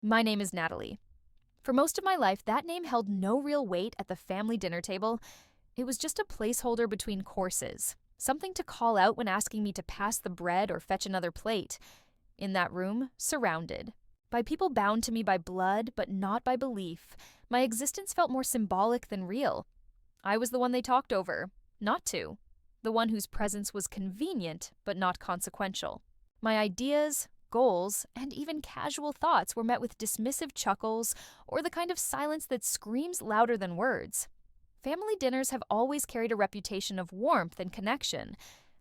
My name is Natalie. For most of my life, that name held no real weight at the family dinner table. It was just a placeholder between courses, something to call out when asking me to pass the bread or fetch another plate. In that room, surrounded by people bound to me by blood but not by belief, my existence felt more symbolic than real. I was the one they talked over, not to. The one whose presence was convenient but not consequential. My ideas, goals, and even casual thoughts were met with dismissive chuckles or the kind of silence that screams louder than words. Family dinners have always carried a reputation of warmth and connection,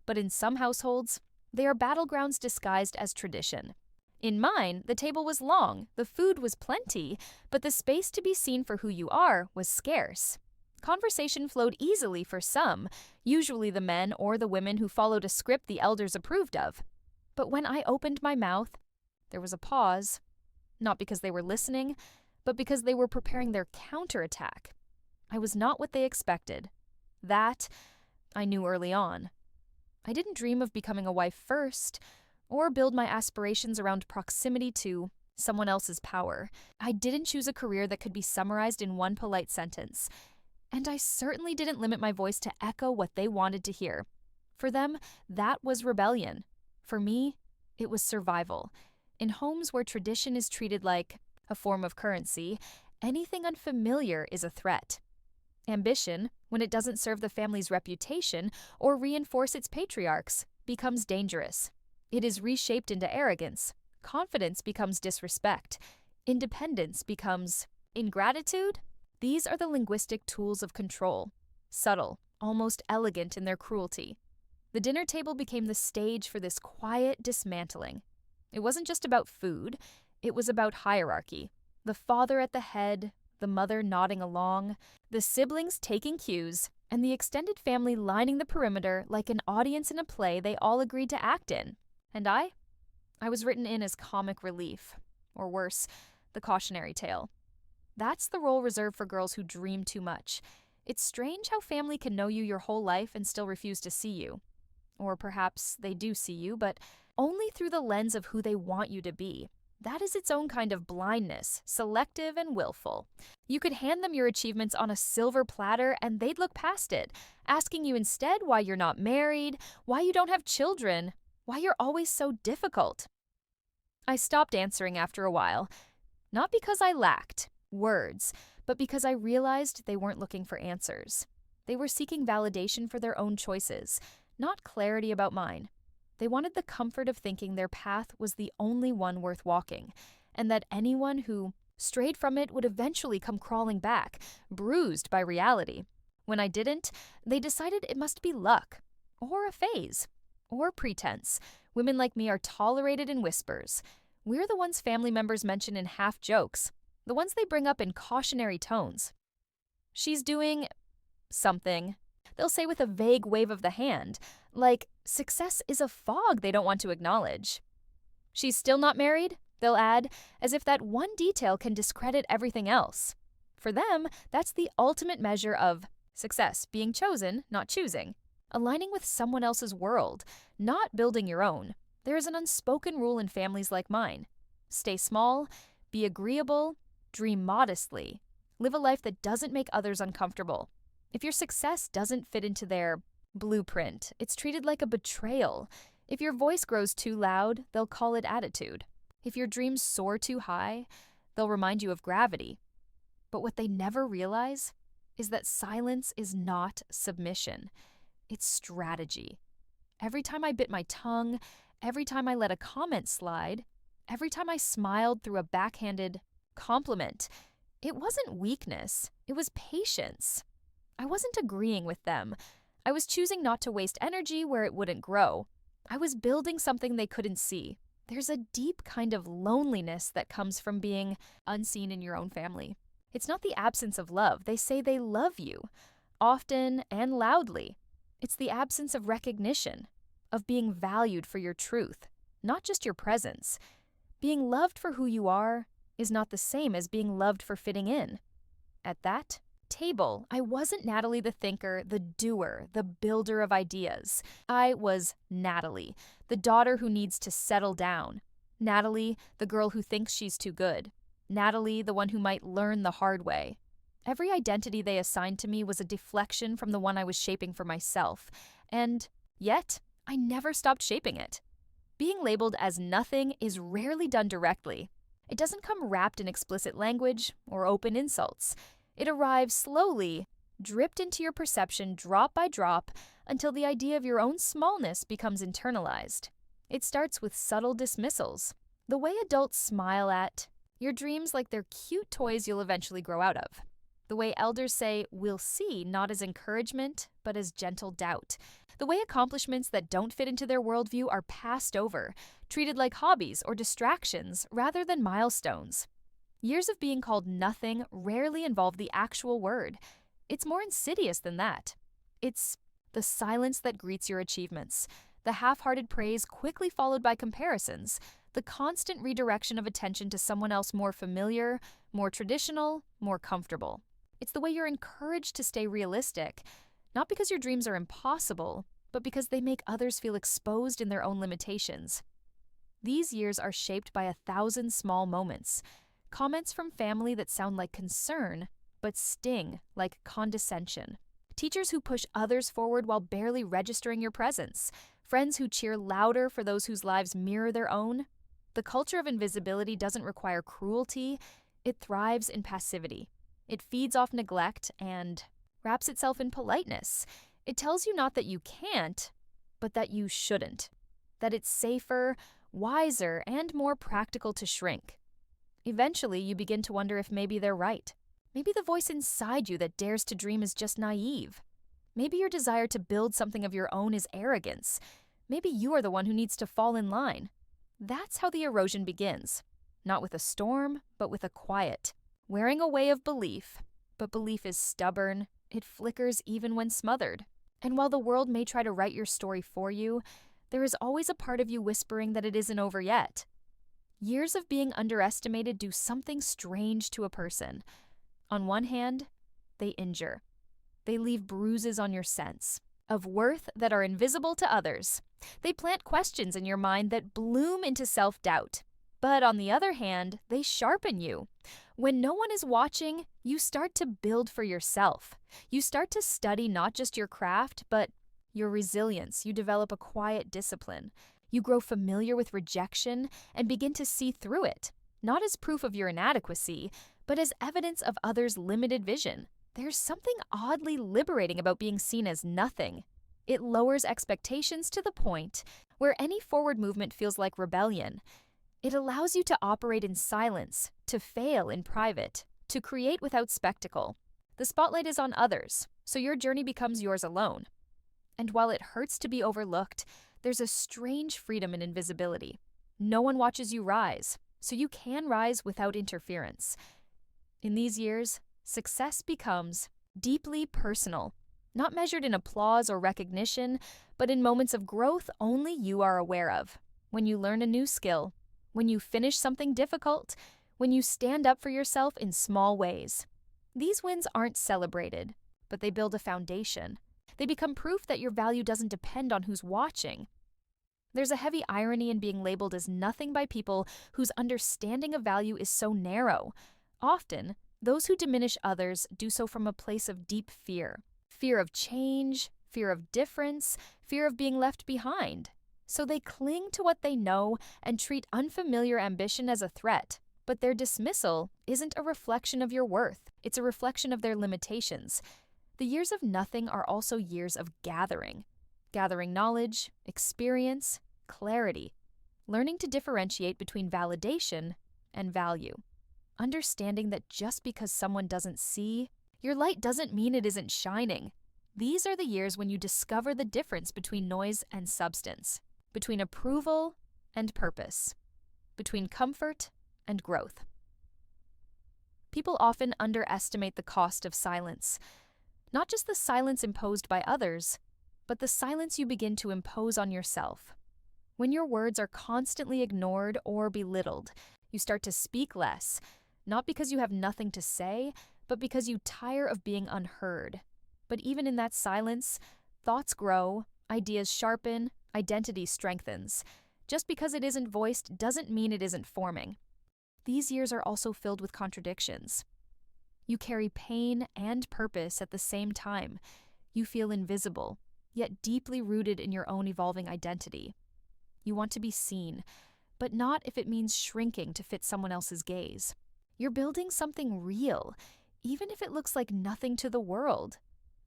but in some households, they are battlegrounds disguised as tradition. In mine, the table was long, the food was plenty, but the space to be seen for who you are was scarce. Conversation flowed easily for some, usually the men or the women who followed a script the elders approved of. But when I opened my mouth, there was a pause, not because they were listening, but because they were preparing their counterattack. I was not what they expected. That I knew early on. I didn't dream of becoming a wife first, or build my aspirations around proximity to someone else's power. I didn't choose a career that could be summarized in one polite sentence. And I certainly didn't limit my voice to echo what they wanted to hear. For them, that was rebellion. For me, it was survival. In homes where tradition is treated like a form of currency, anything unfamiliar is a threat. Ambition, when it doesn't serve the family's reputation or reinforce its patriarchs, becomes dangerous. It is reshaped into arrogance. Confidence becomes disrespect. Independence becomes ingratitude. These are the linguistic tools of control, subtle, almost elegant in their cruelty. The dinner table became the stage for this quiet dismantling. It wasn't just about food, it was about hierarchy. The father at the head, the mother nodding along, the siblings taking cues, and the extended family lining the perimeter like an audience in a play they all agreed to act in. And I was written in as comic relief, or worse, the cautionary tale. That's the role reserved for girls who dream too much. It's strange how family can know you your whole life and still refuse to see you. Or perhaps they do see you, but only through the lens of who they want you to be. That is its own kind of blindness, selective and willful. You could hand them your achievements on a silver platter and they'd look past it, asking you instead why you're not married, why you don't have children, why you're always so difficult. I stopped answering after a while, not because I lacked words, but because I realized they weren't looking for answers. They were seeking validation for their own choices, not clarity about mine. They wanted the comfort of thinking their path was the only one worth walking, and that anyone who strayed from it would eventually come crawling back, bruised by reality. When I didn't, they decided it must be luck, or a phase, or pretense. Women like me are tolerated in whispers. We're the ones family members mention in half jokes, the ones they bring up in cautionary tones. She's doing something. They'll say with a vague wave of the hand, like success is a fog they don't want to acknowledge. She's still not married, they'll add, as if that one detail can discredit everything else. For them, that's the ultimate measure of success, being chosen, not choosing. Aligning with someone else's world, not building your own. There is an unspoken rule in families like mine. Stay small, be agreeable, dream modestly, live a life that doesn't make others uncomfortable. If your success doesn't fit into their blueprint, it's treated like a betrayal. If your voice grows too loud, they'll call it attitude. If your dreams soar too high, they'll remind you of gravity. But what they never realize is that silence is not submission. It's strategy. Every time I bit my tongue, every time I let a comment slide, every time I smiled through a backhanded compliment, it wasn't weakness, it was patience. I wasn't agreeing with them. I was choosing not to waste energy where it wouldn't grow. I was building something they couldn't see. There's a deep kind of loneliness that comes from being unseen in your own family. It's not the absence of love. They say they love you, often and loudly. It's the absence of recognition, of being valued for your truth, not just your presence. Being loved for who you are is not the same as being loved for fitting in. At that table, I wasn't Natalie the thinker, the doer, the builder of ideas. I was Natalie, the daughter who needs to settle down. Natalie, the girl who thinks she's too good. Natalie, the one who might learn the hard way. Every identity they assigned to me was a deflection from the one I was shaping for myself, and yet I never stopped shaping it. Being labeled as nothing is rarely done directly. It doesn't come wrapped in explicit language or open insults. It arrives slowly, dripped into your perception drop by drop, until the idea of your own smallness becomes internalized. It starts with subtle dismissals, the way adults smile at your dreams like they're cute toys you'll eventually grow out of. The way elders say, "we'll see," not as encouragement, but as gentle doubt. The way accomplishments that don't fit into their worldview are passed over, treated like hobbies or distractions rather than milestones. Years of being called nothing rarely involve the actual word. It's more insidious than that. It's the silence that greets your achievements, the half-hearted praise quickly followed by comparisons, the constant redirection of attention to someone else more familiar, more traditional, more comfortable. It's the way you're encouraged to stay realistic, not because your dreams are impossible, but because they make others feel exposed in their own limitations. These years are shaped by 1,000 small moments, comments from family that sound like concern, but sting like condescension. Teachers who push others forward while barely registering your presence. Friends who cheer louder for those whose lives mirror their own. The culture of invisibility doesn't require cruelty, it thrives in passivity. It feeds off neglect and wraps itself in politeness. It tells you not that you can't, but that you shouldn't. That it's safer, wiser, and more practical to shrink. Eventually, you begin to wonder if maybe they're right. Maybe the voice inside you that dares to dream is just naive. Maybe your desire to build something of your own is arrogance. Maybe you are the one who needs to fall in line. That's how the erosion begins. Not with a storm, but with a quiet. Wearing a way of belief, but belief is stubborn. It flickers even when smothered. And while the world may try to write your story for you, there is always a part of you whispering that it isn't over yet. Years of being underestimated do something strange to a person. On one hand, they injure. They leave bruises on your sense of worth that are invisible to others. They plant questions in your mind that bloom into self-doubt. But on the other hand, they sharpen you. When no one is watching, you start to build for yourself. You start to study not just your craft, but your resilience. You develop a quiet discipline. You grow familiar with rejection and begin to see through it, not as proof of your inadequacy, but as evidence of others' limited vision. There's something oddly liberating about being seen as nothing. It lowers expectations to the point where any forward movement feels like rebellion. It allows you to operate in silence, to fail in private, to create without spectacle. The spotlight is on others, so your journey becomes yours alone. And while it hurts to be overlooked, there's a strange freedom in invisibility. No one watches you rise, so you can rise without interference. In these years, success becomes deeply personal, not measured in applause or recognition, but in moments of growth only you are aware of. When you learn a new skill, when you finish something difficult, when you stand up for yourself in small ways. These wins aren't celebrated, but they build a foundation. They become proof that your value doesn't depend on who's watching. There's a heavy irony in being labeled as nothing by people whose understanding of value is so narrow. Often, those who diminish others do so from a place of deep fear. Fear of change, fear of difference, fear of being left behind. So they cling to what they know and treat unfamiliar ambition as a threat. But their dismissal isn't a reflection of your worth. It's a reflection of their limitations. The years of nothing are also years of gathering. Gathering knowledge, experience, clarity. Learning to differentiate between validation and value. Understanding that just because someone doesn't see, your light doesn't mean it isn't shining. These are the years when you discover the difference between noise and substance, between approval and purpose, between comfort and growth. People often underestimate the cost of silence, not just the silence imposed by others, but the silence you begin to impose on yourself. When your words are constantly ignored or belittled, you start to speak less, not because you have nothing to say, but because you tire of being unheard. But even in that silence, thoughts grow, ideas sharpen, identity strengthens. Just because it isn't voiced doesn't mean it isn't forming. these years are also filled with contradictions. You carry pain and purpose at the same time. You feel invisible, yet deeply rooted in your own evolving identity. You want to be seen, but not if it means shrinking to fit someone else's gaze. You're building something real, even if it looks like nothing to the world.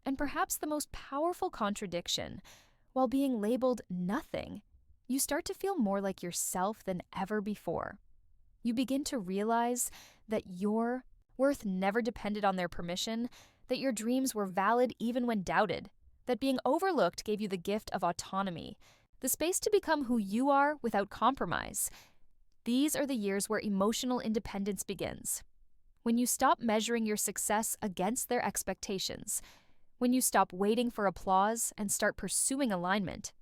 And perhaps the most powerful contradiction, while being labeled nothing, you start to feel more like yourself than ever before. You begin to realize that your worth never depended on their permission, that your dreams were valid even when doubted, that being overlooked gave you the gift of autonomy, the space to become who you are without compromise. These are the years where emotional independence begins. When you stop measuring your success against their expectations, when you stop waiting for applause and start pursuing alignment,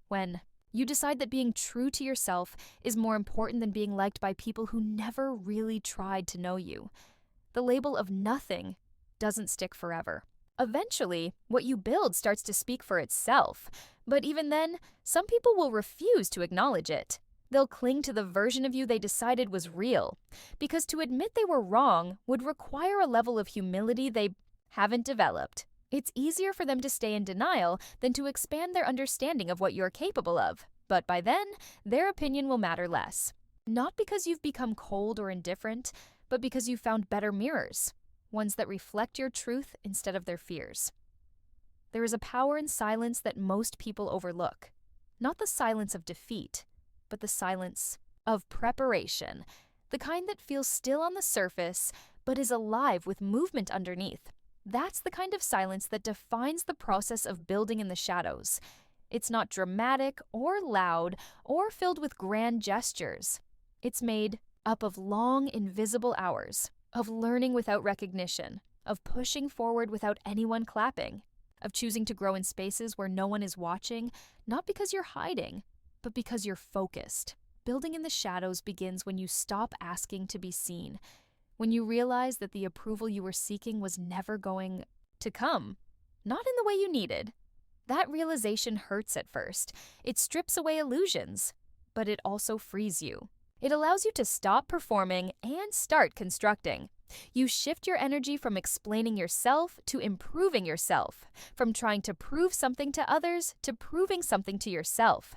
when you decide that being true to yourself is more important than being liked by people who never really tried to know you. The label of nothing doesn't stick forever. Eventually, what you build starts to speak for itself, but even then, some people will refuse to acknowledge it. They'll cling to the version of you they decided was real, because to admit they were wrong would require a level of humility they haven't developed. It's easier for them to stay in denial than to expand their understanding of what you're capable of, but by then, their opinion will matter less. Not because you've become cold or indifferent, but because you've found better mirrors, ones that reflect your truth instead of their fears. There is a power in silence that most people overlook. Not the silence of defeat, but the silence of preparation, the kind that feels still on the surface, but is alive with movement underneath. That's the kind of silence that defines the process of building in the shadows. It's not dramatic or loud or filled with grand gestures. It's made up of long, invisible hours, of learning without recognition, of pushing forward without anyone clapping, of choosing to grow in spaces where no one is watching, not because you're hiding, but because you're focused. Building in the shadows begins when you stop asking to be seen, when you realize that the approval you were seeking was never going to come, not in the way you needed. That realization hurts at first. It strips away illusions, but it also frees you. It allows you to stop performing and start constructing. You shift your energy from explaining yourself to improving yourself, from trying to prove something to others to proving something to yourself.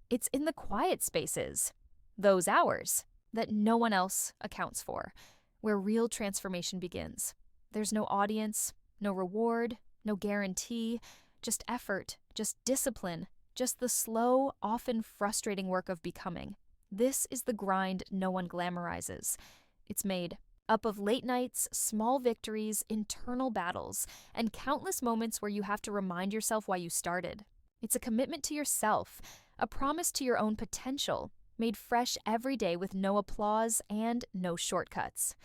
It's in the quiet spaces, those hours, that no one else accounts for, where real transformation begins. There's no audience, no reward, no guarantee, just effort, just discipline, just the slow, often frustrating work of becoming. This is the grind no one glamorizes. It's made up of late nights, small victories, internal battles, and countless moments where you have to remind yourself why you started. It's a commitment to yourself, a promise to your own potential, made fresh every day with no applause and no shortcuts.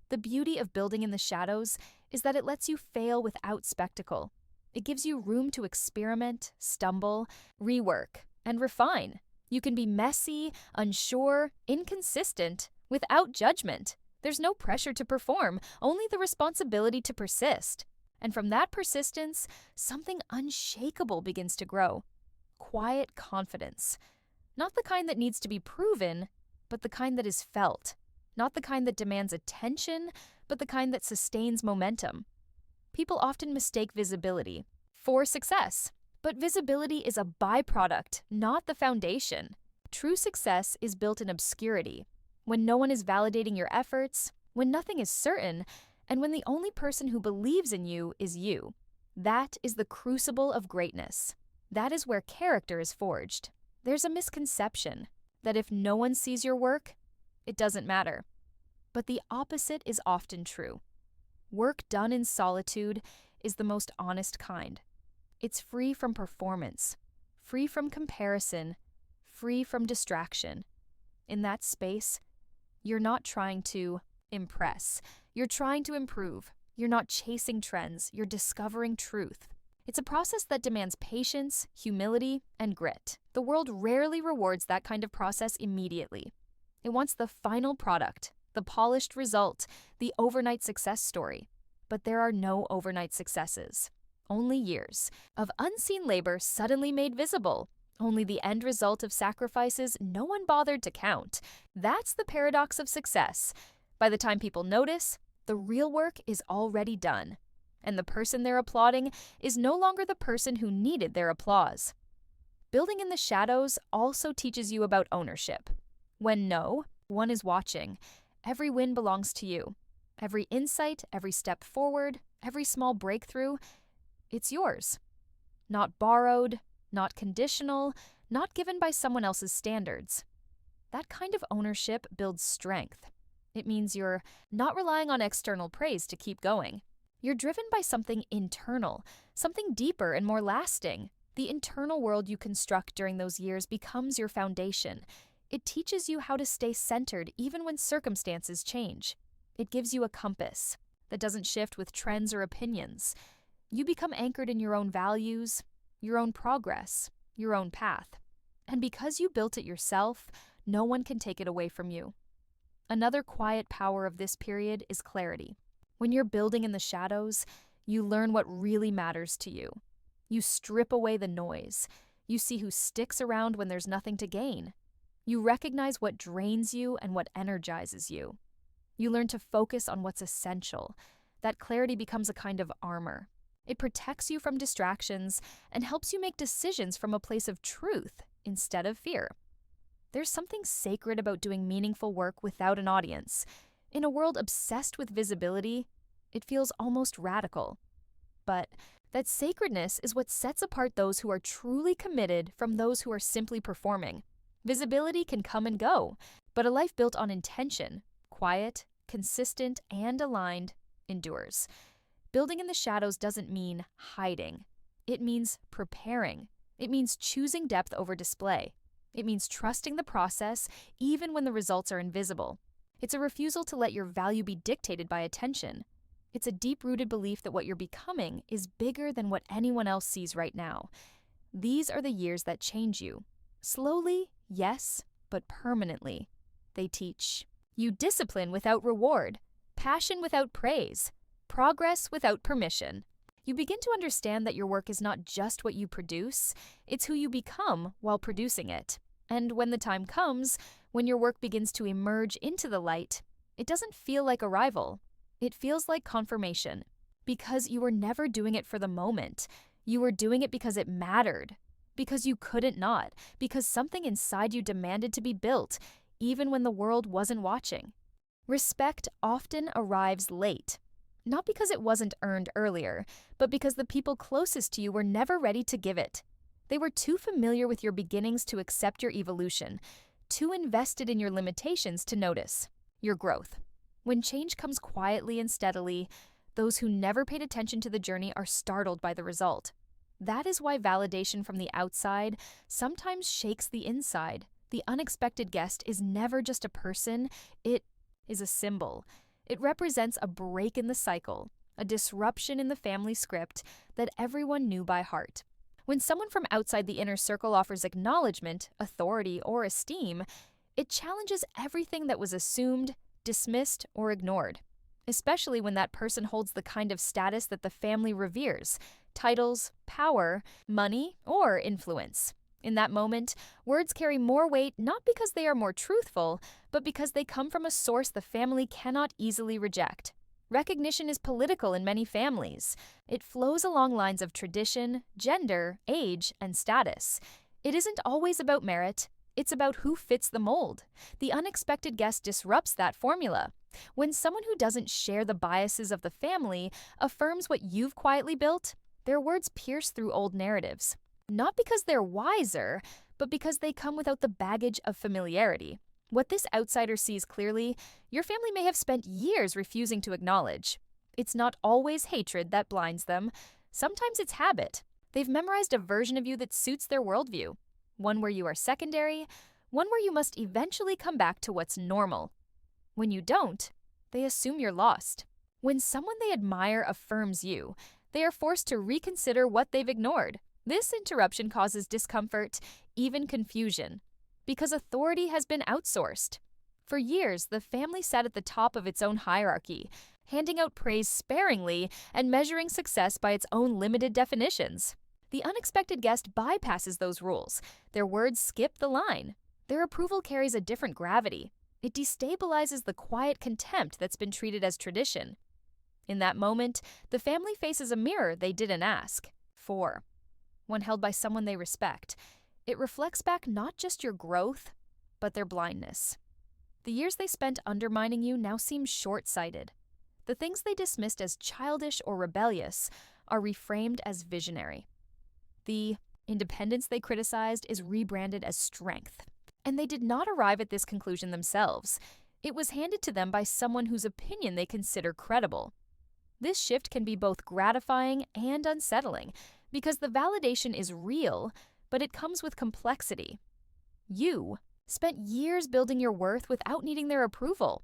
The beauty of building in the shadows is that it lets you fail without spectacle. It gives you room to experiment, stumble, rework, and refine. You can be messy, unsure, inconsistent, without judgment. There's no pressure to perform, only the responsibility to persist. And from that persistence, something unshakable begins to grow. Quiet confidence. Not the kind that needs to be proven, but the kind that is felt. Not the kind that demands attention, but the kind that sustains momentum. People often mistake visibility for success, but visibility is a byproduct, not the foundation. True success is built in obscurity, when no one is validating your efforts, when nothing is certain, and when the only person who believes in you is you. That is the crucible of greatness. That is where character is forged. There's a misconception that if no one sees your work, it doesn't matter. But the opposite is often true. Work done in solitude is the most honest kind. It's free from performance, free from comparison, free from distraction. In that space, you're not trying to impress. You're trying to improve. You're not chasing trends. You're discovering truth. It's a process that demands patience, humility, and grit. The world rarely rewards that kind of process immediately. It wants the final product, the polished result, the overnight success story. But there are no overnight successes. Only years of unseen labor suddenly made visible. only the end result of sacrifices no one bothered to count. That's the paradox of success. By the time people notice, the real work is already done. And the person they're applauding is no longer the person who needed their applause. Building in the shadows also teaches you about ownership. When no one is watching, every win belongs to you. Every insight, every step forward, every small breakthrough, it's yours. Not borrowed, not conditional, not given by someone else's standards. That kind of ownership builds strength. It means you're not relying on external praise to keep going. You're driven by something internal, something deeper and more lasting. The internal world you construct during those years becomes your foundation. It teaches you how to stay centered even when circumstances change. It gives you a compass that doesn't shift with trends or opinions. You become anchored in your own values, your own progress, your own path. And because you built it yourself, no one can take it away from you. Another quiet power of this period is clarity. When you're building in the shadows, you learn what really matters to you. You strip away the noise. You see who sticks around when there's nothing to gain. You recognize what drains you and what energizes you. You learn to focus on what's essential. That clarity becomes a kind of armor. It protects you from distractions and helps you make decisions from a place of truth instead of fear. There's something sacred about doing meaningful work without an audience. In a world obsessed with visibility, it feels almost radical. But that sacredness is what sets apart those who are truly committed from those who are simply performing. Visibility can come and go, but a life built on intention, quiet, consistent, and aligned, endures. Building in the shadows doesn't mean hiding. It means preparing. It means choosing depth over display. It means trusting the process even when the results are invisible. It's a refusal to let your value be dictated by attention. It's a deep-rooted belief that what you're becoming is bigger than what anyone else sees right now. These are the years that change you. Slowly, yes, but permanently. They teach you discipline without reward, passion without praise, progress without permission. You begin to understand that your work is not just what you produce, it's who you become while producing it. And when the time comes, when your work begins to emerge into the light, it doesn't feel like arrival. It feels like confirmation. Because you were never doing it for the moment. You were doing it because it mattered. Because you couldn't not. Because something inside you demanded to be built, even when the world wasn't watching. Respect often arrives late. Not because it wasn't earned earlier, but because the people closest to you were never ready to give it. They were too familiar with your beginnings to accept your evolution, too invested in your limitations to notice your growth. When change comes quietly and steadily, those who never paid attention to the journey are startled by the result. That is why validation from the outside sometimes shakes the inside. The unexpected guest is never just a person, it is a symbol. It represents a break in the cycle, a disruption in the family script that everyone knew by heart. When someone from outside the inner circle offers acknowledgement, authority, or esteem, it challenges everything that was assumed, dismissed, or ignored. Especially when that person holds the kind of status that the family reveres: titles, power, money, or influence. In that moment, words carry more weight not because they are more truthful, but because they come from a source the family cannot easily reject. Recognition is political in many families. It flows along lines of tradition, gender, age, and status. It isn't always about merit. It's about who fits the mold. The unexpected guest disrupts that formula. When someone who doesn't share the biases of the family affirms what you've quietly built, their words pierce through old narratives. Not because they're wiser, but because they come without the baggage of familiarity. What this outsider sees clearly, your family may have spent years refusing to acknowledge. It's not always hatred that blinds them. Sometimes it's habit. They've memorized a version of you that suits their worldview. One where you are secondary, one where you must eventually come back to what's normal. When you don't, they assume you're lost. When someone they admire affirms you, they are forced to reconsider what they've ignored. This interruption causes discomfort, even confusion, because authority has been outsourced. For years, the family sat at the top of its own hierarchy, handing out praise sparingly and measuring success by its own limited definitions. The unexpected guest bypasses those rules. Their words skip the line. Their approval carries a different gravity. It destabilizes the quiet contempt that's been treated as tradition. In that moment, the family faces a mirror they didn't ask for, one held by someone they respect. It reflects back not just your growth, but their blindness. The years they spent undermining you now seem short-sighted. The things they dismissed as childish or rebellious are reframed as visionary. The independence they criticized is rebranded as strength. And they did not arrive at this conclusion themselves. It was handed to them by someone whose opinion they consider credible. This shift can be both gratifying and unsettling, because the validation is real, but it comes with complexity. You spent years building your worth without needing their approval.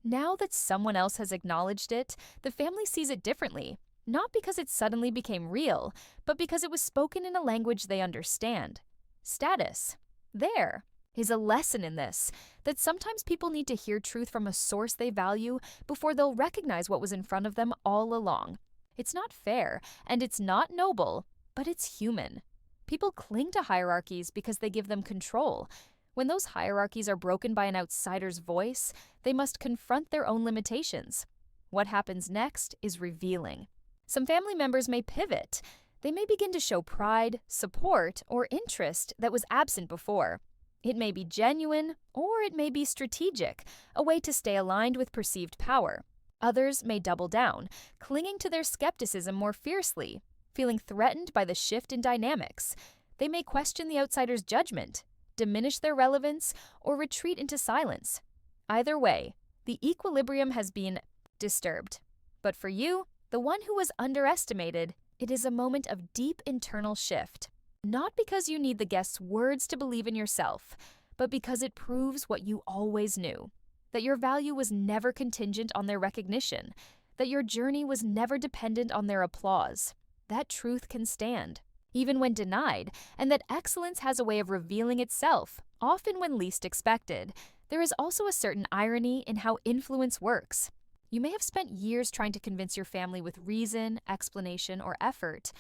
Now that someone else has acknowledged it, the family sees it differently, not because it suddenly became real, but because it was spoken in a language they understand. Status. There is a lesson in this, that sometimes people need to hear truth from a source they value before they'll recognize what was in front of them all along. It's not fair, and it's not noble, but it's human. People cling to hierarchies because they give them control. When those hierarchies are broken by an outsider's voice, they must confront their own limitations. What happens next is revealing. Some family members may pivot. They may begin to show pride, support, or interest that was absent before. It may be genuine, or it may be strategic, a way to stay aligned with perceived power. Others may double down, clinging to their skepticism more fiercely, feeling threatened by the shift in dynamics. They may question the outsider's judgment, diminish their relevance, or retreat into silence. Either way, the equilibrium has been disturbed. But for you, the one who was underestimated, it is a moment of deep internal shift. Not because you need the guest's words to believe in yourself, but because it proves what you always knew, that your value was never contingent on their recognition, that your journey was never dependent on their applause. That truth can stand, even when denied, and that excellence has a way of revealing itself, often when least expected. There is also a certain irony in how influence works. You may have spent years trying to convince your family with reason, explanation, or effort,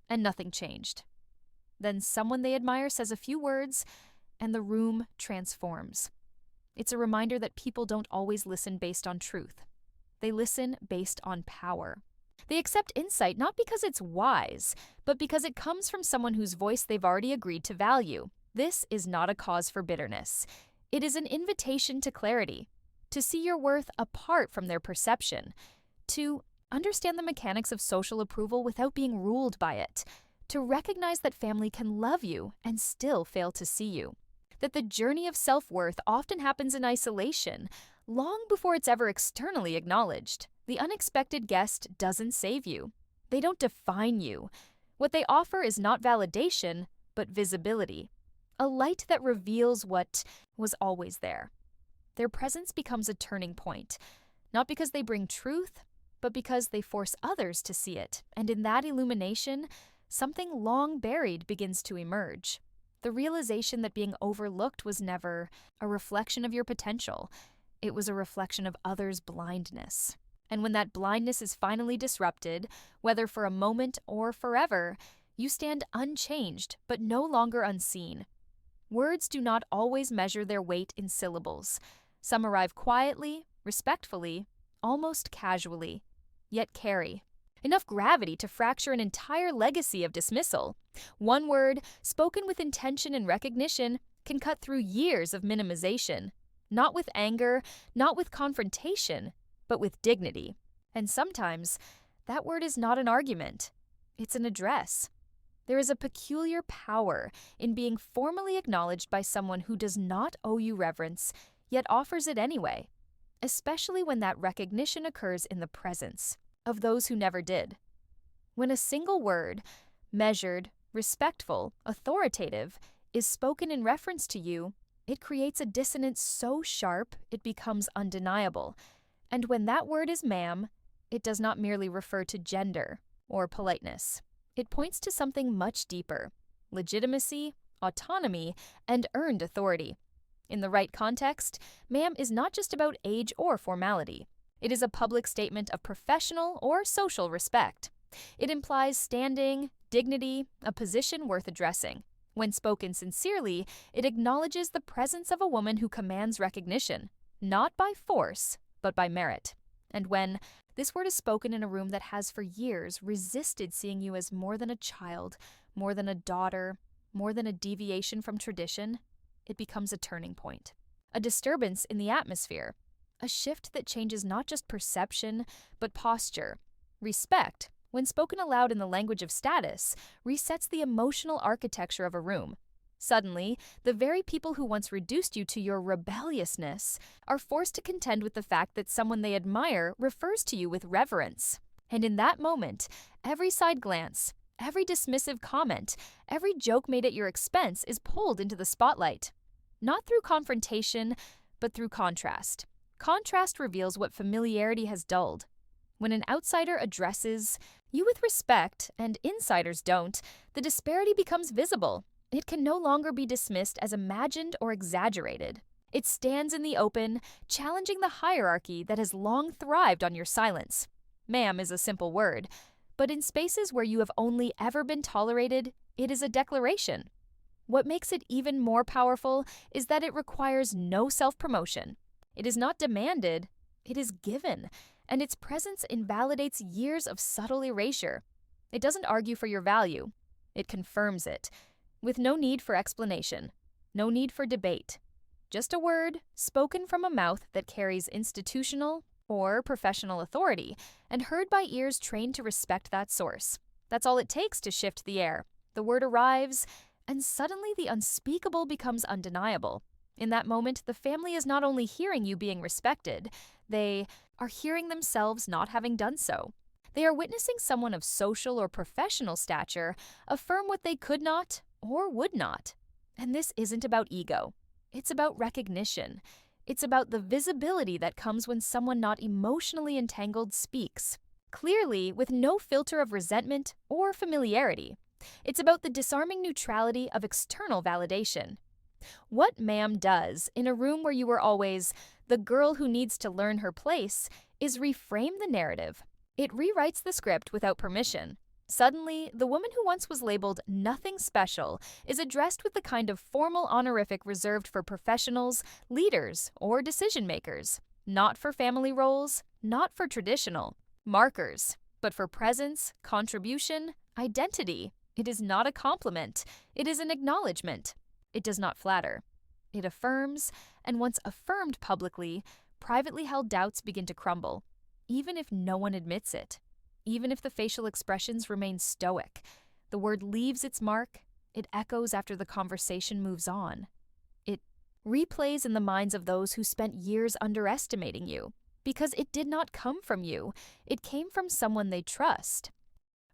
and nothing changed. Then someone they admire says a few words, and the room transforms. It's a reminder that people don't always listen based on truth. They listen based on power. They accept insight not because it's wise, but because it comes from someone whose voice they've already agreed to value. This is not a cause for bitterness. It is an invitation to clarity, to see your worth apart from their perception, to understand the mechanics of social approval without being ruled by it, to recognize that family can love you and still fail to see you, that the journey of self-worth often happens in isolation, long before it's ever externally acknowledged. The unexpected guest doesn't save you. They don't define you. What they offer is not validation, but visibility, a light that reveals what was always there. Their presence becomes a turning point, not because they bring truth, but because they force others to see it, and in that illumination, something long buried begins to emerge. The realization that being overlooked was never a reflection of your potential. It was a reflection of others' blindness. And when that blindness is finally disrupted, whether for a moment or forever, you stand unchanged, but no longer unseen. Words do not always measure their weight in syllables. Some arrive quietly, respectfully, almost casually, yet carry enough gravity to fracture an entire legacy of dismissal. One word, spoken with intention and recognition, can cut through years of minimization. Not with anger, not with confrontation, but with dignity. And sometimes, that word is not an argument. It's an address. There is a peculiar power in being formally acknowledged by someone who does not owe you reverence, yet offers it anyway, especially when that recognition occurs in the presence of those who never did. When a single word, measured, respectful, authoritative, is spoken in reference to you, it creates a dissonance so sharp it becomes undeniable. And when that word is ma'am, it does not merely refer to gender or politeness. It points to something much deeper: legitimacy, autonomy, and earned authority. In the right context, ma'am is not just about age or formality. It is a public statement of professional or social respect. It implies standing, dignity, a position worth addressing. When spoken sincerely, it acknowledges the presence of a woman who commands recognition, not by force, but by merit. And when this word is spoken in a room that has for years resisted seeing you as more than a child, more than a daughter, more than a deviation from tradition, it becomes a turning point. A disturbance in the atmosphere. A shift that changes not just perception, but posture. Respect, when spoken aloud in the language of status, resets the emotional architecture of a room. Suddenly, the very people who once reduced you to your rebelliousness are forced to contend with the fact that someone they admire refers to you with reverence. And in that moment, every side glance, every dismissive comment, every joke made at your expense is pulled into the spotlight. Not through confrontation, but through contrast. Contrast reveals what familiarity has dulled. When an outsider addresses you with respect and insiders don't, the disparity becomes visible. It can no longer be dismissed as imagined or exaggerated. It stands in the open, challenging the hierarchy that has long thrived on your silence. Ma'am is a simple word, but in spaces where you have only ever been tolerated, it is a declaration. What makes it even more powerful is that it requires no self-promotion. It is not demanded, it is given, and its presence invalidates years of subtle erasure. It doesn't argue for your value, it confirms it, with no need for explanation, no need for debate. Just a word spoken from a mouth that carries institutional or professional authority and heard by ears trained to respect that source. That's all it takes to shift the air. The word arrives, and suddenly the unspeakable becomes undeniable. In that moment, the family is not only hearing you being respected, they are hearing themselves not having done so. They are witnessing someone of social or professional stature affirm what they could not or would not. And this isn't about ego. It's about recognition. It's about the visibility that comes when someone not emotionally entangled speaks, clearly with no filter of resentment or familiarity. It's about the disarming neutrality of external validation. What ma'am does in a room where you were always the girl who needs to learn her place is reframe the narrative. It rewrites the script without permission. Suddenly, the woman who once was labeled nothing special is addressed with the kind of formal honorific reserved for professionals, leaders, or decision makers. Not for family roles, not for traditional markers, but for presence, contribution, identity. It is not a compliment. It is an acknowledgement. It does not flatter. It affirms, and once affirmed publicly, privately held doubts begin to crumble, even if no one admits it. Even if the facial expressions remain stoic, the word leaves its mark, it echoes after the conversation moves on. It replays in the minds of those who spent years underestimating you, because it did not come from you, it came from someone they trust.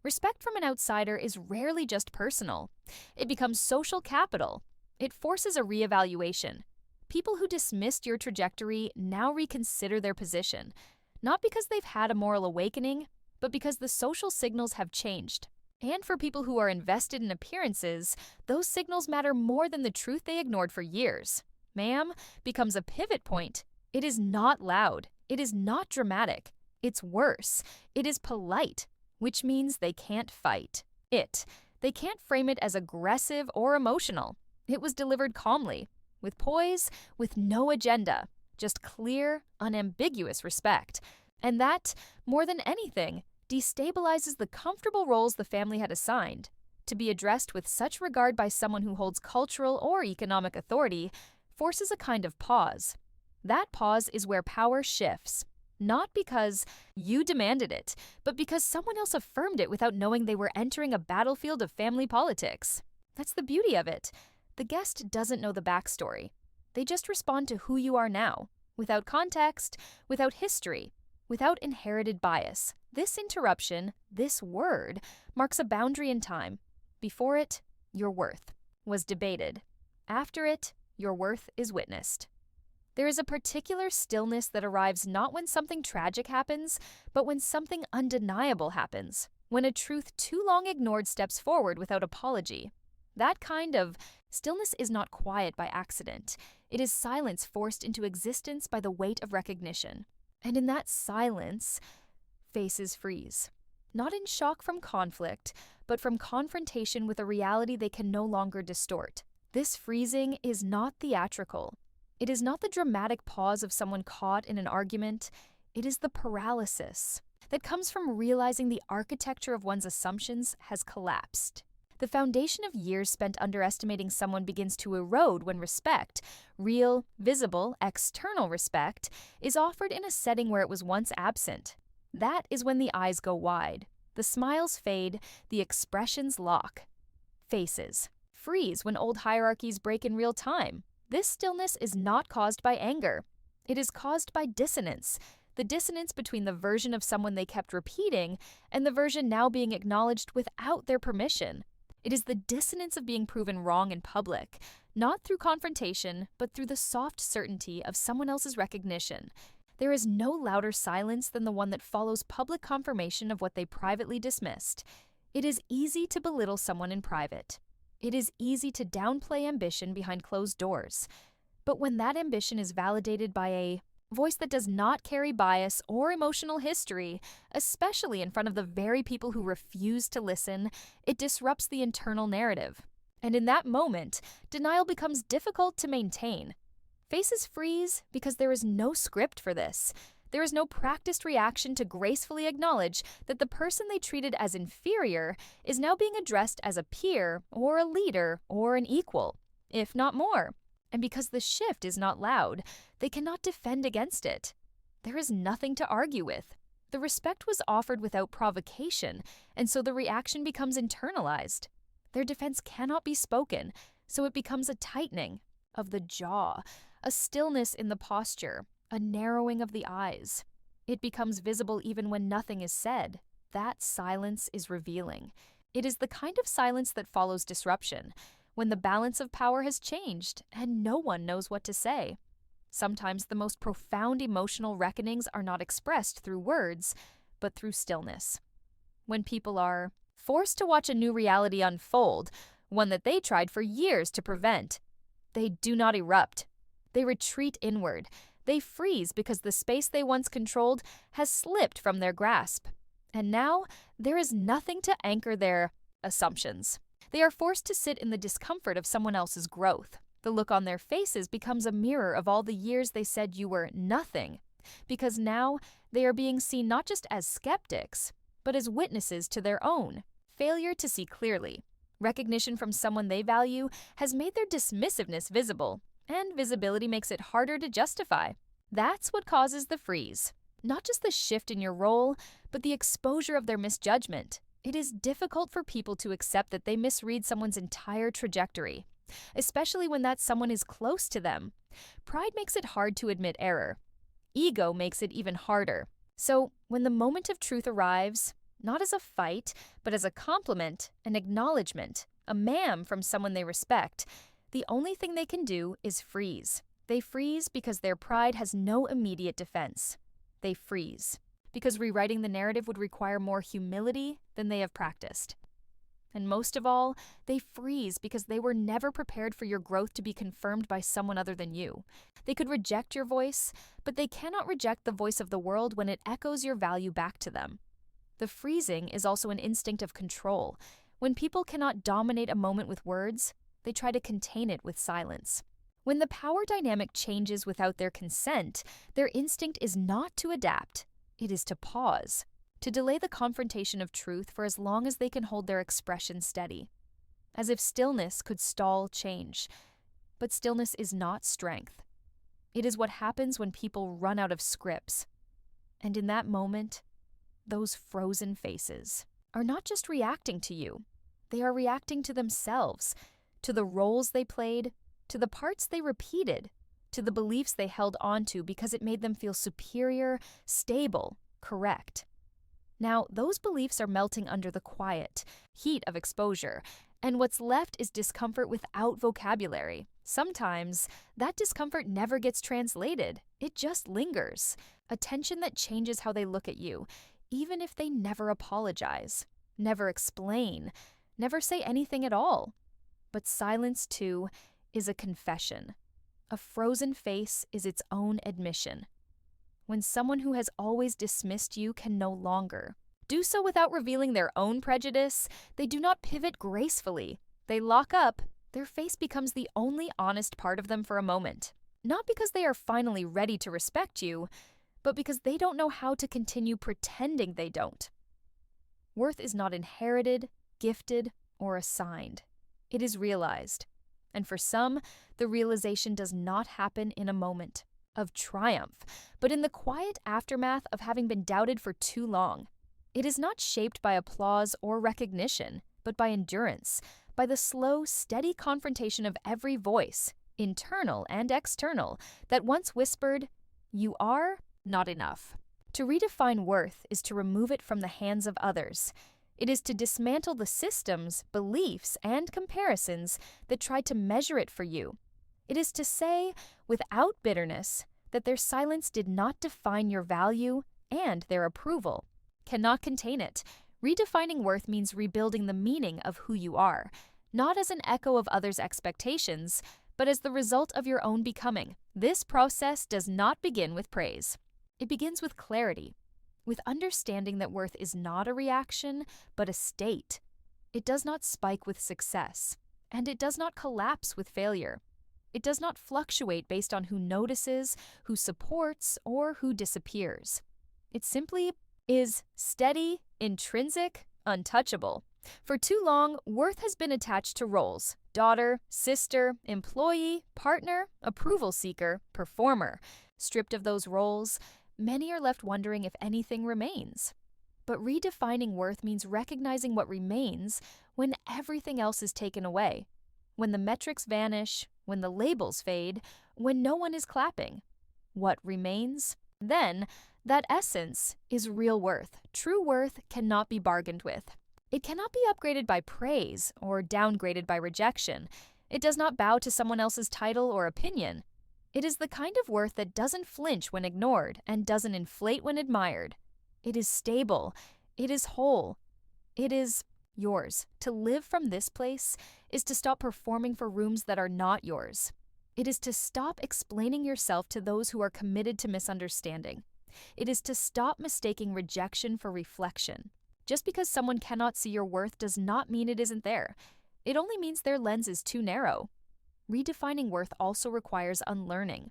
Respect from an outsider is rarely just personal. It becomes social capital. It forces a reevaluation. People who dismissed your trajectory now reconsider their position, not because they've had a moral awakening, but because the social signals have changed. And for people who are invested in appearances, those signals matter more than the truth they ignored for years. Ma'am becomes a pivot point. It is not loud. It is not dramatic. It's worse. It is polite, which means they can't fight it. They can't frame it as aggressive or emotional. It was delivered calmly, with poise, with no agenda, just clear, unambiguous respect. And that, more than anything, destabilizes the comfortable roles the family had assigned. To be addressed with such regard by someone who holds cultural or economic authority forces a kind of pause. That pause is where power shifts, not because you demanded it, but because someone else affirmed it without knowing they were entering a battlefield of family politics. That's the beauty of it. The guest doesn't know the backstory. They just respond to who you are now, without context, without history, without inherited bias. This interruption, this word, marks a boundary in time. Before it, your worth was debated. After it, your worth is witnessed. There is a particular stillness that arrives not when something tragic happens, but when something undeniable happens, when a truth too long ignored steps forward without apology. That kind of stillness is not quiet by accident. It is silence forced into existence by the weight of recognition. And in that silence, faces freeze. not in shock from conflict, but from confrontation with a reality they can no longer distort. This freezing is not theatrical. It is not the dramatic pause of someone caught in an argument. It is the paralysis that comes from realizing the architecture of one's assumptions has collapsed. The foundation of years spent underestimating someone begins to erode when respect, real, visible, external respect, is offered in a setting where it was once absent. That is when the eyes go wide, the smiles fade, the expressions lock. Faces freeze when old hierarchies break in real time. This stillness is not caused by anger. It is caused by dissonance, the dissonance between the version of someone they kept repeating and the version now being acknowledged without their permission. It is the dissonance of being proven wrong in public, not through confrontation, but through the soft certainty of someone else's recognition. There is no louder silence than the one that follows public confirmation of what they privately dismissed. It is easy to belittle someone in private. It is easy to downplay ambition behind closed doors. But when that ambition is validated by a voice that does not carry bias or emotional history, especially in front of the very people who refuse to listen, it disrupts the internal narrative. And in that moment, denial becomes difficult to maintain. Faces freeze because there is no script for this. There is no practiced reaction to gracefully acknowledge that the person they treated as inferior is now being addressed as a peer or a leader or an equal, if not more. And because the shift is not loud, they cannot defend against it. There is nothing to argue with. The respect was offered without provocation, and so the reaction becomes internalized. Their defense cannot be spoken, so it becomes a tightening of the jaw, a stillness in the posture, a narrowing of the eyes. It becomes visible even when nothing is said. That silence is revealing. It is the kind of silence that follows disruption, when the balance of power has changed and no one knows what to say. Sometimes the most profound emotional reckonings are not expressed through words, but through stillness. When people are forced to watch a new reality unfold, one that they tried for years to prevent, they do not erupt. They retreat inward. They freeze because the space they once controlled has slipped from their grasp. And now there is nothing to anchor their assumptions. They are forced to sit in the discomfort of someone else's growth. The look on their faces becomes a mirror of all the years they said you were nothing, because now they are being seen not just as skeptics, but as witnesses to their own failure to see clearly. Recognition from someone they value has made their dismissiveness visible, and visibility makes it harder to justify. That's what causes the freeze. Not just the shift in your role, but the exposure of their misjudgment. It is difficult for people to accept that they misread someone's entire trajectory, especially when that someone is close to them. Pride makes it hard to admit error. Ego makes it even harder. So, when the moment of truth arrives, not as a fight, but as a compliment, an acknowledgement, a ma'am from someone they respect, the only thing they can do is freeze. They freeze because their pride has no immediate defense. They freeze because rewriting the narrative would require more humility than they have practiced. And most of all, they freeze because they were never prepared for your growth to be confirmed by someone other than you. They could reject your voice, but they cannot reject the voice of the world when it echoes your value back to them. The freezing is also an instinct of control. When people cannot dominate a moment with words, they try to contain it with silence. When the power dynamic changes without their consent, their instinct is not to adapt. It is to pause, to delay the confrontation of truth for as long as they can hold their expression steady. As if stillness could stall change. But stillness is not strength. It is what happens when people run out of scripts. And in that moment, those frozen faces are not just reacting to you. They are reacting to themselves, to the roles they played, to the parts they repeated, to the beliefs they held onto because it made them feel superior, stable, correct. Now, those beliefs are melting under the quiet heat of exposure, and what's left is discomfort without vocabulary. Sometimes, that discomfort never gets translated. It just lingers. A tension that changes how they look at you, even if they never apologize, never explain, never say anything at all. But silence, too, is a confession. A frozen face is its own admission. When someone who has always dismissed you can no longer do so without revealing their own prejudice. They do not pivot gracefully. They lock up. Their face becomes the only honest part of them for a moment. Not because they are finally ready to respect you, but because they don't know how to continue pretending they don't. Worth is not inherited, gifted, or assigned. It is realized. And for some, the realization does not happen in a moment of triumph, but in the quiet aftermath of having been doubted for too long. It is not shaped by applause or recognition, but by endurance, by the slow, steady confrontation of every voice, internal and external, that once whispered, "You are not enough." To redefine worth is to remove it from the hands of others. It is to dismantle the systems, beliefs, and comparisons that try to measure it for you. It is to say, without bitterness, that their silence did not define your value, and their approval cannot contain it. Redefining worth means rebuilding the meaning of who you are, not as an echo of others' expectations, but as the result of your own becoming. This process does not begin with praise. It begins with clarity, with understanding that worth is not a reaction, but a state. It does not spike with success, and it does not collapse with failure. It does not fluctuate based on who notices, who supports, or who disappears. It simply is steady, intrinsic, untouchable. For too long, worth has been attached to roles: daughter, sister, employee, partner, approval seeker, performer. Stripped of those roles, many are left wondering if anything remains. But redefining worth means recognizing what remains when everything else is taken away. When the metrics vanish, when the labels fade, when no one is clapping. What remains? Then, that essence is real worth. True worth cannot be bargained with. It cannot be upgraded by praise or downgraded by rejection. It does not bow to someone else's title or opinion. It is the kind of worth that doesn't flinch when ignored and doesn't inflate when admired. It is stable. It is whole. It is yours. To live from this place is to stop performing for rooms that are not yours. It is to stop explaining yourself to those who are committed to misunderstanding. It is to stop mistaking rejection for reflection. Just because someone cannot see your worth does not mean it isn't there. It only means their lens is too narrow. Redefining worth also requires unlearning.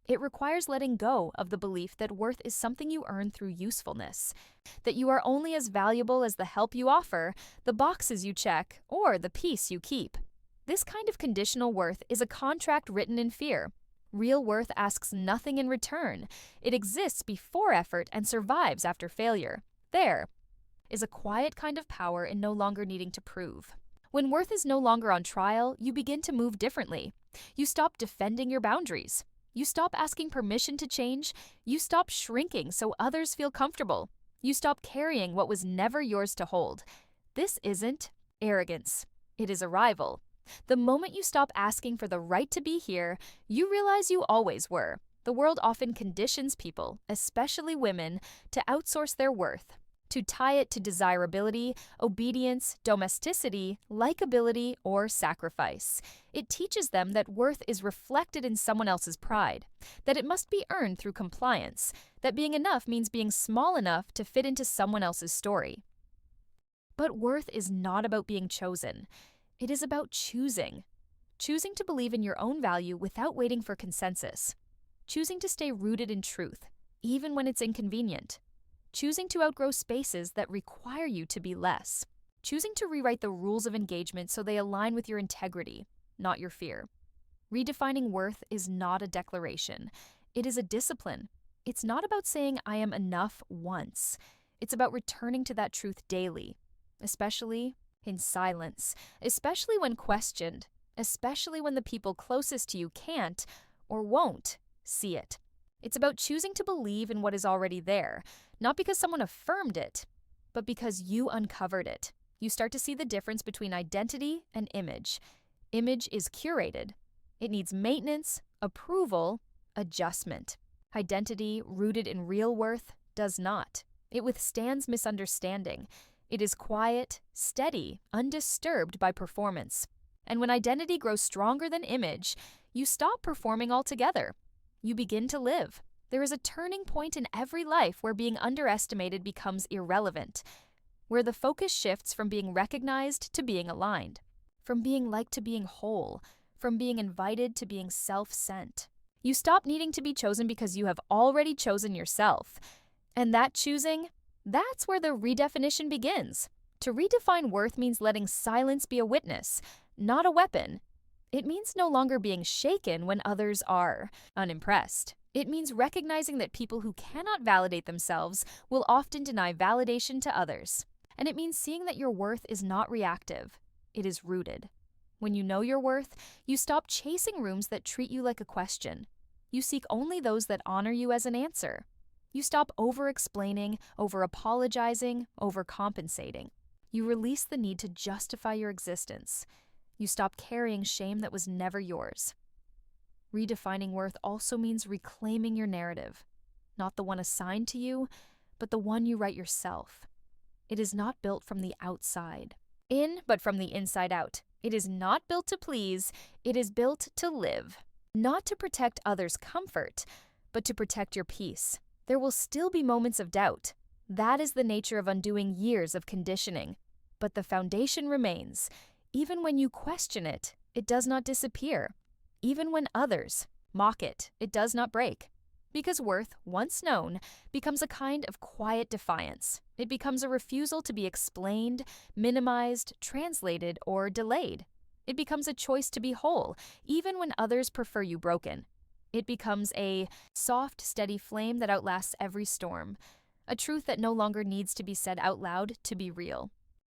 It requires letting go of the belief that worth is something you earn through usefulness, that you are only as valuable as the help you offer, the boxes you check, or the peace you keep. This kind of conditional worth is a contract written in fear. Real worth asks nothing in return. It exists before effort and survives after failure. There is a quiet kind of power in no longer needing to prove. When worth is no longer on trial, you begin to move differently. You stop defending your boundaries. You stop asking permission to change. You stop shrinking so others feel comfortable. You stop carrying what was never yours to hold. This isn't arrogance. It is arrival. The moment you stop asking for the right to be here, you realize you always were. The world often conditions people, especially women, to outsource their worth, to tie it to desirability, obedience, domesticity, likability, or sacrifice. It teaches them that worth is reflected in someone else's pride, that it must be earned through compliance, that being enough means being small enough to fit into someone else's story. But worth is not about being chosen. It is about choosing. Choosing to believe in your own value without waiting for consensus. Choosing to stay rooted in truth, even when it's inconvenient. Choosing to outgrow spaces that require you to be less. Choosing to rewrite the rules of engagement so they align with your integrity, not your fear. Redefining worth is not a declaration. It is a discipline. It's not about saying I am enough once. It's about returning to that truth daily, especially in silence, especially when questioned, especially when the people closest to you can't or won't see it. It's about choosing to believe in what is already there, not because someone affirmed it, but because you uncovered it. You start to see the difference between identity and image. Image is curated. It needs maintenance, approval, adjustment. Identity, rooted in real worth, does not. It withstands misunderstanding. It is quiet, steady, undisturbed by performance. And when identity grows stronger than image, you stop performing altogether. You begin to live. There is a turning point in every life where being underestimated becomes irrelevant, where the focus shifts from being recognized to being aligned, from being liked to being whole, from being invited to being self-sent. You stop needing to be chosen because you have already chosen yourself. And that choosing, that's where the redefinition begins. To redefine worth means letting silence be a witness, not a weapon. It means no longer being shaken when others are unimpressed. It means recognizing that people who cannot validate themselves will often deny validation to others. And it means seeing that your worth is not reactive. It is rooted. When you know your worth, you stop chasing rooms that treat you like a question. You seek only those that honor you as an answer. You stop over-explaining, over-apologizing, over-compensating. You release the need to justify your existence. You stop carrying shame that was never yours. Redefining worth also means reclaiming your narrative, not the one assigned to you, but the one you write yourself. It is not built from the outside in, but from the inside out. It is not built to please, it is built to live. Not to protect others' comfort, but to protect your peace. There will still be moments of doubt. That is the nature of undoing years of conditioning. But the foundation remains. Even when you question it, it does not disappear. Even when others mock it, it does not break. Because worth, once known, becomes a kind of quiet defiance. It becomes a refusal to be explained, minimized, translated, or delayed. It becomes a choice to be whole, even when others prefer you broken. It becomes a soft, steady flame that outlasts every storm. A truth that no longer needs to be said out loud to be real.